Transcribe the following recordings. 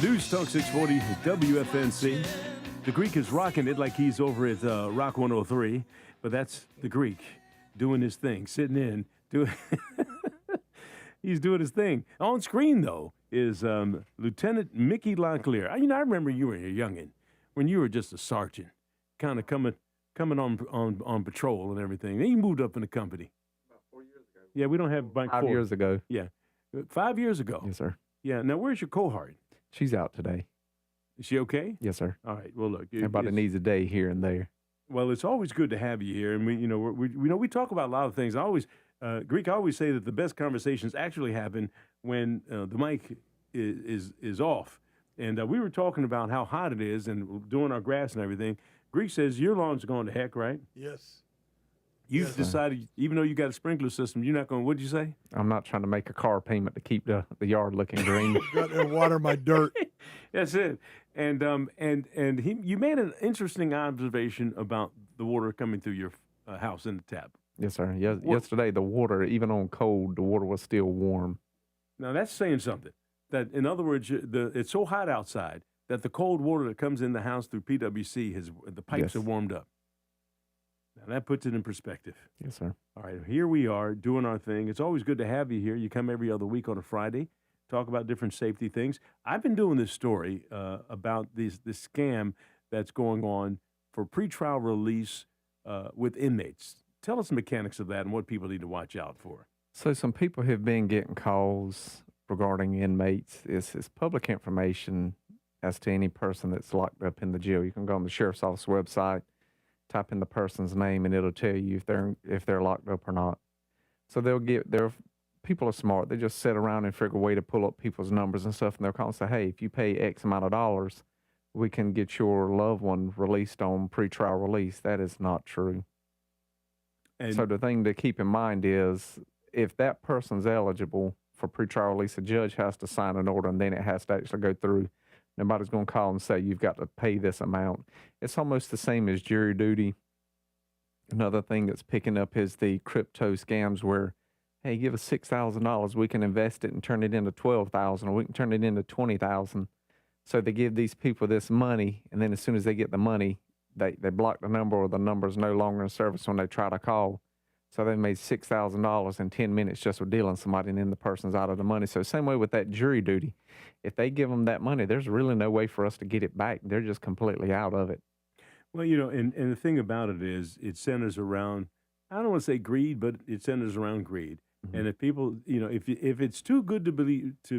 News Talk 640 WFNC. The Greek is rocking it like he's over at Rock 103, but that's the Greek doing his thing, sitting in, doing. He's doing his thing. On screen, though, is Lieutenant Mickey LOCKLEAR. I remember you were a youngin', when you were just a sergeant, kind of coming on patrol and everything. Then you moved up in the company. About 4 years ago. Yeah, we don't have Mike 5 years ago. Yeah, 5 years ago. Yes, sir. Yeah. Now, where's your cohort? She's out today. Is she okay? Yes, sir. All right. Well, look. Everybody needs a day here and there. Well, it's always good to have you here, and we talk about a lot of things. Greek, I always say that the best conversations actually happen when the mic is off. And we were talking about how hot it is and doing our grass and everything. Greek says your lawn's going to heck, right? Yes. You've decided, even though you got a sprinkler system, you're not going. What'd you say? I'm not trying to make a car payment to keep the yard looking green. Got to water my dirt. That's it. And you made an interesting observation about the water coming through your house in the tap. Yes, sir. Yesterday, the water, even on cold, the water was still warm. Now, that's saying something. That, in other words, it's so hot outside that the cold water that comes in the house through PWC, the pipes are warmed up. Now, that puts it in perspective. Yes, sir. All right, here we are doing our thing. It's always good to have you here. You come every other week on a Friday, talk about different safety things. I've been doing this story about this scam that's going on for pretrial release with inmates. Tell us the mechanics of that and what people need to watch out for. So some people have been getting calls regarding inmates. It's public information as to any person that's locked up in the jail. You can go on the sheriff's office website, type in the person's name, and it'll tell you if they're locked up or not. So people are smart. They just sit around and figure a way to pull up people's numbers and stuff, and they'll call and say, hey, if you pay X amount of dollars, we can get your loved one released on pretrial release. That is not true. And so the thing to keep in mind is if that person's eligible for pretrial release, a judge has to sign an order, and then it has to actually go through. Nobody's going to call and say, you've got to pay this amount. It's almost the same as jury duty. Another thing that's picking up is the crypto scams where, hey, give us $6,000. We can invest it and turn it into $12,000, or we can turn it into $20,000. So they give these people this money, and then as soon as they get the money, they block the number, or the number's no longer in service when they try to call. So they made $6,000 in 10 minutes just with dealing somebody, and then the person's out of the money. So same way with that jury duty. If they give them that money, there's really no way for us to get it back. They're just completely out of it. Well, and the thing about it is it centers around, I don't want to say greed, but it centers around greed. Mm-hmm. And if people, if it's too good to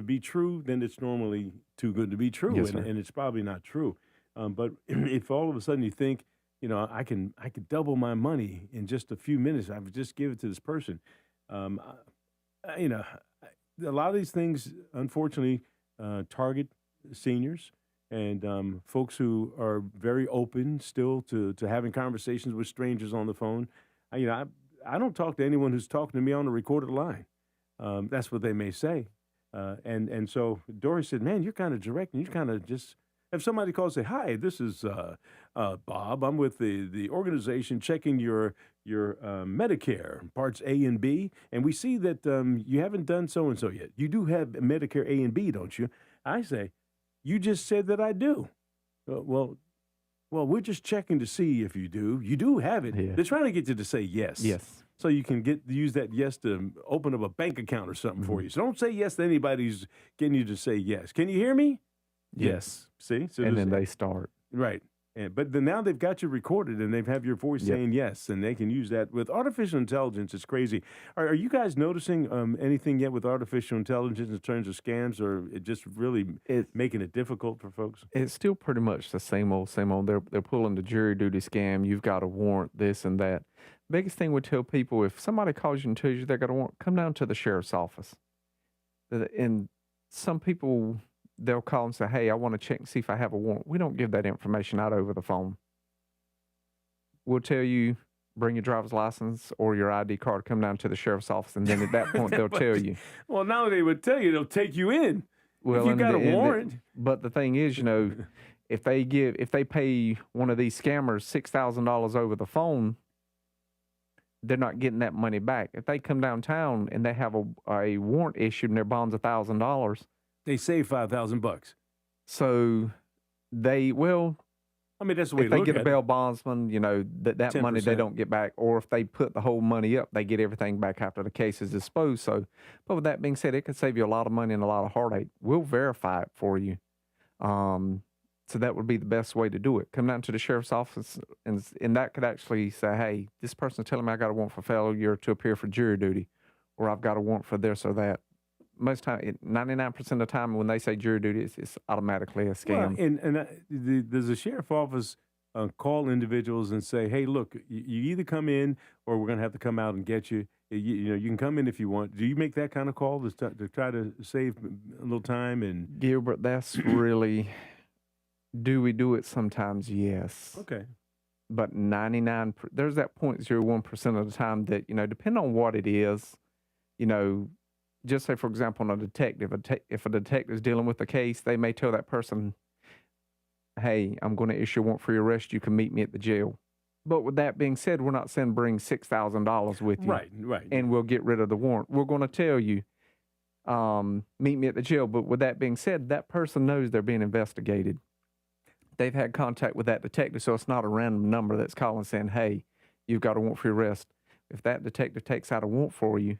be true, then it's normally too good to be true. Yes, and it's probably not true. But if all of a sudden you think, I could double my money in just a few minutes, I would just give it to this person. A lot of these things, unfortunately, target seniors and folks who are very open still to having conversations with strangers on the phone. I don't talk to anyone who's talking to me on a recorded line. That's what they may say. And so Dory said, man, you're kind of direct, and you kind of just... If somebody calls and say, hi, this is Bob. I'm with the organization checking your Medicare, Parts A and B, and we see that you haven't done so-and-so yet. You do have Medicare A and B, don't you? I say, you just said that I do. Well, we're just checking to see if you do. You do have it. Yeah. They're trying to get you to say yes. Yes. So you can use that yes to open up a bank account or something for you. So don't say yes to anybody who's getting you to say yes. Can you hear me? Yes. See? So and then they start. Right. But then now they've got you recorded, and they have your voice saying yes, and they can use that. With artificial intelligence, it's crazy. Are you guys noticing anything yet with artificial intelligence in terms of scams, or it just really making it difficult for folks? It's still pretty much the same old, same old. They're pulling the jury duty scam. You've got a warrant, this and that. Biggest thing we tell people, if somebody calls you and tells you they got a warrant, come down to the sheriff's office. And some people... they'll call and say, hey, I want to check and see if I have a warrant. We don't give that information out over the phone. We'll tell you, bring your driver's license or your ID card, come down to the sheriff's office, and then at that point they'll tell you. Well, now they would tell you, they'll take you in. Well, if you got a warrant. But the thing is, if they pay one of these scammers $6,000 over the phone, they're not getting that money back. If they come downtown and they have a warrant issued and their bond's $1,000, they save $5,000. So well, I mean, that's the way if to they look get a at bail bondsman, that money they 10%. don't get back, or if they put the whole money up, they get everything back after the case is disposed. So, but with that being said, it could save you a lot of money and a lot of heartache. We'll verify it for you. So that would be the best way to do it. Come down to the sheriff's office, and that could actually say, hey, this person's telling me I got a warrant for failure to appear for jury duty, or I've got a warrant for this or that. Most time, 99% of the time, when they say jury duty, it's automatically a scam. Well, does the sheriff office call individuals and say, "Hey, look, you either come in, or we're going to have to come out and get you. You can come in if you want." Do you make that kind of call to try to save a little time? And Gilbert, that's really. Do we do it sometimes? Yes. Okay. But there's that 0.01% of the time that, depending on what it is, just say, for example, on a detective, if a detective is dealing with a case, they may tell that person, hey, I'm going to issue a warrant for your arrest. You can meet me at the jail. But with that being said, we're not saying bring $6,000 with you. Right. And we'll get rid of the warrant. We're going to tell you, meet me at the jail. But with that being said, that person knows they're being investigated. They've had contact with that detective, so it's not a random number that's calling saying, hey, you've got a warrant for your arrest. If that detective takes out a warrant for you,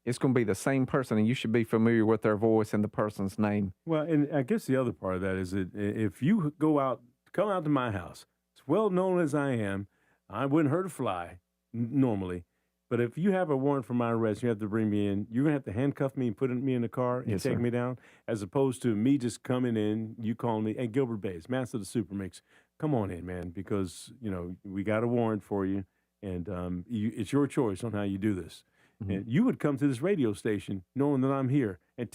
it's going to be the same person, and you should be familiar with their voice and the person's name. Well, and I guess the other part of that is that if you come out to my house, as well known as I am, I wouldn't hurt a fly normally. But if you have a warrant for my arrest, you have to bring me in. You're going to have to handcuff me and put me in the car and take me down, as opposed to me just coming in, you calling me, hey, Gilbert Bays, master of the Super Mix, come on in, man, because, we got a warrant for you, and it's your choice on how you do this. Mm-hmm. And you would come to this radio station knowing that I'm here, and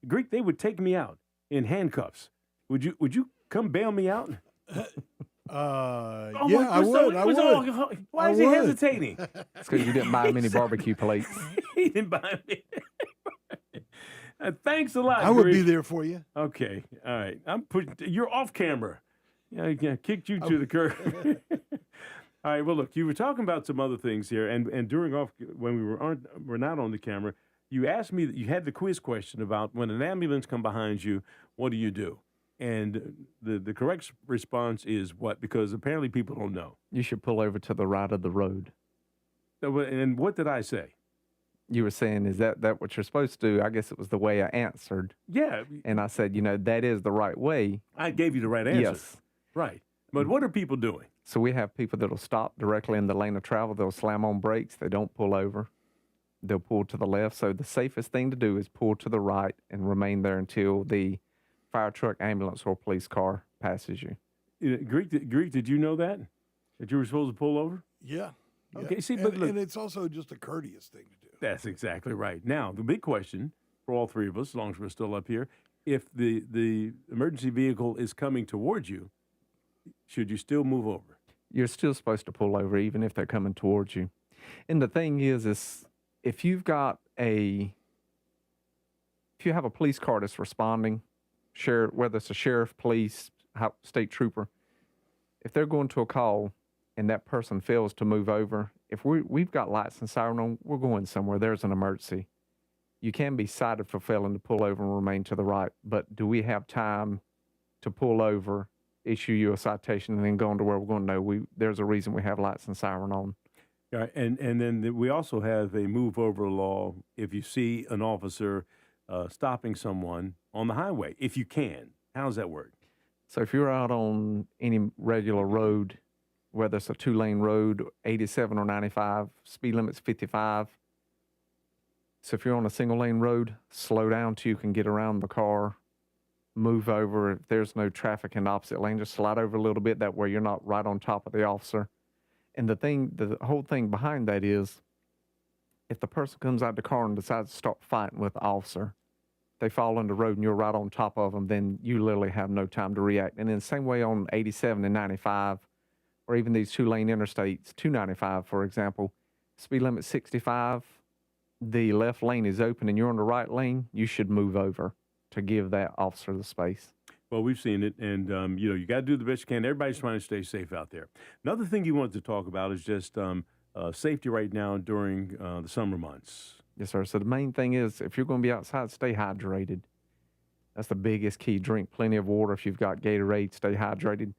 Greek, they would take me out in handcuffs. Would you come bail me out? Yeah, I would. Why is he hesitating? It's because you didn't buy him any barbecue plates. He didn't buy me. Thanks a lot. I would Greek. be there for you. Okay, all right. You're off camera. Yeah, I kicked you to the curb. All right. Well, look, you were talking about some other things here, and during when we're not on the camera, you asked me that you had the quiz question about when an ambulance come behind you, what do you do? And the correct response is what? Because apparently people don't know. You should pull over to the right of the road. And what did I say? You were saying, is that what you're supposed to do? I guess it was the way I answered. Yeah. And I said, that is the right way. I gave you the right answer. Yes. Right. But what are people doing? So we have people that'll stop directly in the lane of travel. They'll slam on brakes. They don't pull over. They'll pull to the left. So the safest thing to do is pull to the right and remain there until the fire truck, ambulance, or police car passes you. Greek, did you know that you were supposed to pull over? Yeah. Okay. See, and it's also just a courteous thing to do. That's exactly right. Now, the big question for all three of us, as long as we're still up here, if the emergency vehicle is coming towards you, should you still move over? You're still supposed to pull over, even if they're coming towards you. And the thing is if you have a police car that's responding, whether it's a sheriff, police, state trooper, if they're going to a call and that person fails to move over, if we've got lights and siren on, we're going somewhere, there's an emergency. You can be cited for failing to pull over and remain to the right, but do we have time to pull over, issue you a citation, and then go on to where we're going? No, there's a reason we have lights and siren on. All right, and then we also have a move over law if you see an officer stopping someone on the highway, if you can. How does that work? So if you're out on any regular road, whether it's a 2-lane road, 87 or 95, speed limit's 55. So if you're on a single-lane road, slow down till you can get around the car, move over. If there's no traffic in the opposite lane, just slide over a little bit. That way you're not right on top of the officer. And the whole thing behind that is, if the person comes out the car and decides to start fighting with the officer, they fall on the road and you're right on top of them, then you literally have no time to react. And in the same way on 87 and 95, or even these 2-lane interstates, 295, for example, speed limit 65, the left lane is open and you're on the right lane, you should move over to give that officer the space. Well, we've seen it, and you got to do the best you can. Everybody's trying to stay safe out there. Another thing you wanted to talk about is just safety right now during the summer months. Yes, sir. So the main thing is, if you're going to be outside, stay hydrated. That's the biggest key. Drink plenty of water. If you've got Gatorade, stay hydrated.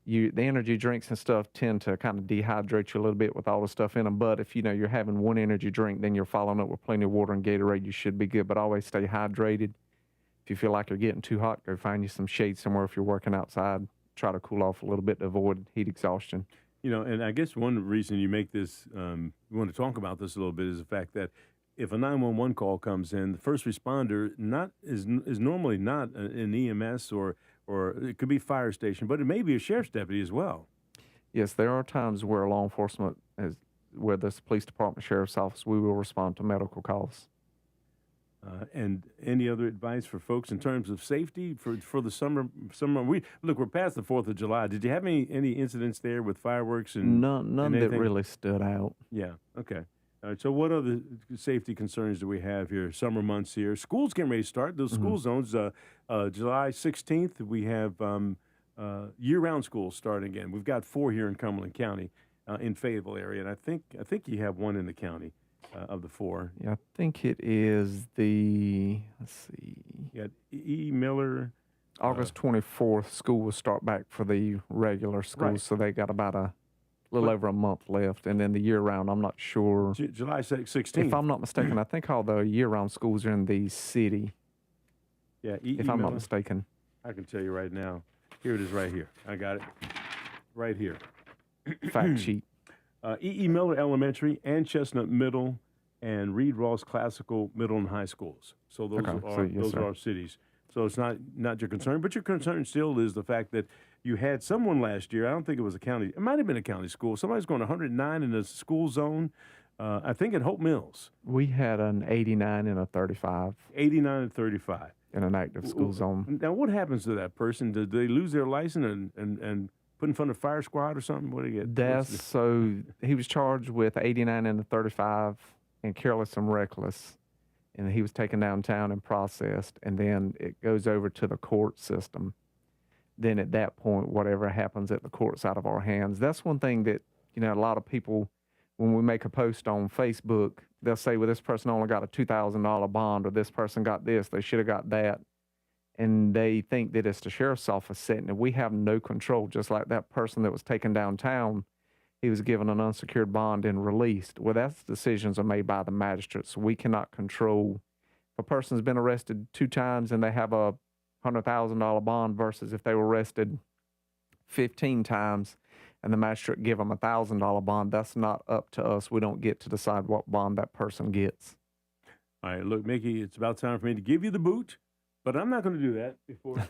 The energy drinks and stuff tend to kind of dehydrate you a little bit with all the stuff in them. But if you're having one energy drink, then you're following up with plenty of water and Gatorade, you should be good. But always stay hydrated. If you feel like you're getting too hot, go find you some shade somewhere. If you're working outside, try to cool off a little bit to avoid heat exhaustion. And I guess one reason you make this, we want to talk about this a little bit, is the fact that if a 911 call comes in, the first responder is normally not an EMS or it could be fire station, but it may be a sheriff's deputy as well. Yes, there are times where law enforcement, whether it's the police department, sheriff's office, we will respond to medical calls. And any other advice for folks in terms of safety for the summer? We're past the 4th of July. Did you have any incidents there with fireworks and none that really stood out? Yeah. Okay. All right. So what other safety concerns do we have here? Summer months here. School's getting ready to start. Those school zones. July 16th, we have year-round schools starting again. We've got 4 here in Cumberland County, in Fayetteville area, and I think you have 1 in the county. Of the 4. Yeah, I think it is let's see. You got E. Miller. August 24th, school will start back for the regular schools, right. So they got about a little over a month left. And then the year-round, I'm not sure. July 16th. If I'm not mistaken, I think all the year-round schools are in the city. Yeah, if I'm not mistaken. I can tell you right now. Here it is right here. I got it right here. Fact sheet. E. Miller Elementary and Chestnut Middle and Reed Ross Classical Middle and High Schools. So those are our cities. So it's not your concern, but your concern still is the fact that you had someone last year. I don't think it was a county. It might have been a county school. Somebody's going 109 in the school zone. I think at Hope Mills. We had an 89 and a 35. 89 and 35 in an active school zone. Now, what happens to that person? Did they lose their license and put in front of fire squad or something? What do you get? So he was charged with 89 and a 35 and careless and reckless. And he was taken downtown and processed. And then it goes over to the court system. Then at that point, whatever happens at the court's out of our hands. That's one thing that, a lot of people, when we make a post on Facebook, they'll say, well, this person only got a $2,000 bond, or this person got this, they should have got that. And they think that it's the sheriff's office setting it. We have no control, just like that person that was taken downtown. He was given an unsecured bond and released. Well, that's decisions are made by the magistrate, so we cannot control. If a person's been arrested 2 times and they have a $100,000 bond versus if they were arrested 15 times and the magistrate give them a $1,000 bond, that's not up to us. We don't get to decide what bond that person gets. All right, look, Mickey, it's about time for me to give you the boot. But I'm not going to do that before.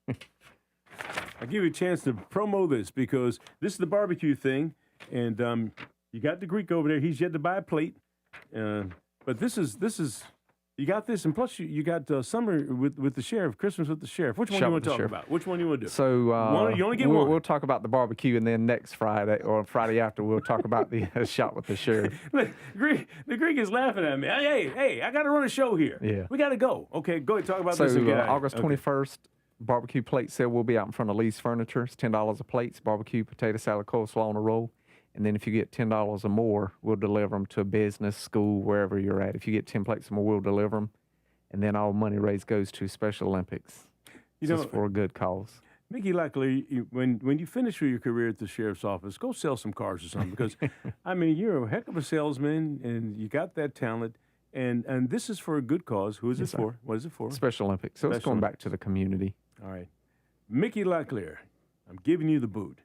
I'll give you a chance to promo this because this is the barbecue thing. And you got the Greek over there. He's yet to buy a plate. But this is you got this. And plus you got summer with the sheriff, Christmas with the sheriff. Which one do you want to talk about? Which one do you want to do? So you only get one. We'll talk about the barbecue, and then next Friday or Friday after, we'll talk about the shot with the sheriff. Look, the Greek is laughing at me. Hey, I got to run a show here. Yeah. We got to go. Okay, go ahead, talk about this again. August 21st, barbecue plate sale will be out in front of Lee's Furniture. It's $10 a plate. It's barbecue, potato salad, coleslaw on a roll. And then if you get $10 or more, we'll deliver them to a business, school, wherever you're at. If you get 10 plates or more, we'll deliver them. And then all money raised goes to Special Olympics. Just for a good cause. Mickey Lockley, when you finish with your career at the sheriff's office, go sell some cars or something because, you're a heck of a salesman and you got that talent. And this is for a good cause. Who is it for? What is it for? Special Olympics. So it's going back to the community. All right. Mickey Lockley, I'm giving you the boot.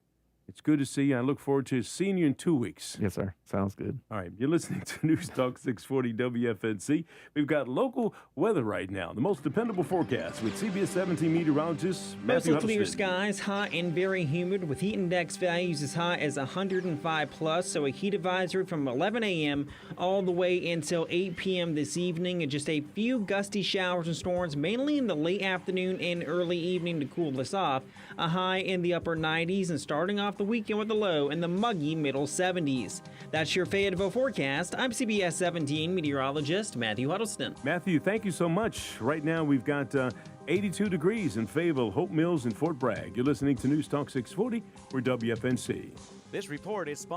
It's good to see you. I look forward to seeing you in 2 weeks. Yes, sir. Sounds good. All right. You're listening to News Talk 640 WFNC. We've got local weather right now. The most dependable forecast with CBS 17 meteorologist Matthew Mostly clear Huddleston. skies, hot and very humid with heat index values as high as 105 plus. So a heat advisory from 11 a.m. all the way until 8 p.m. this evening. And just a few gusty showers and storms, mainly in the late afternoon and early evening to cool us off. A high in the upper 90s and starting off the weekend with a low in the muggy middle 70s. That's your Fayetteville forecast. I'm CBS 17 meteorologist Matthew Huddleston. Matthew, thank you so much. Right now we've got 82 degrees in Fayetteville, Hope Mills, and Fort Bragg. You're listening to News Talk 640. We're WFNC. This report is sponsored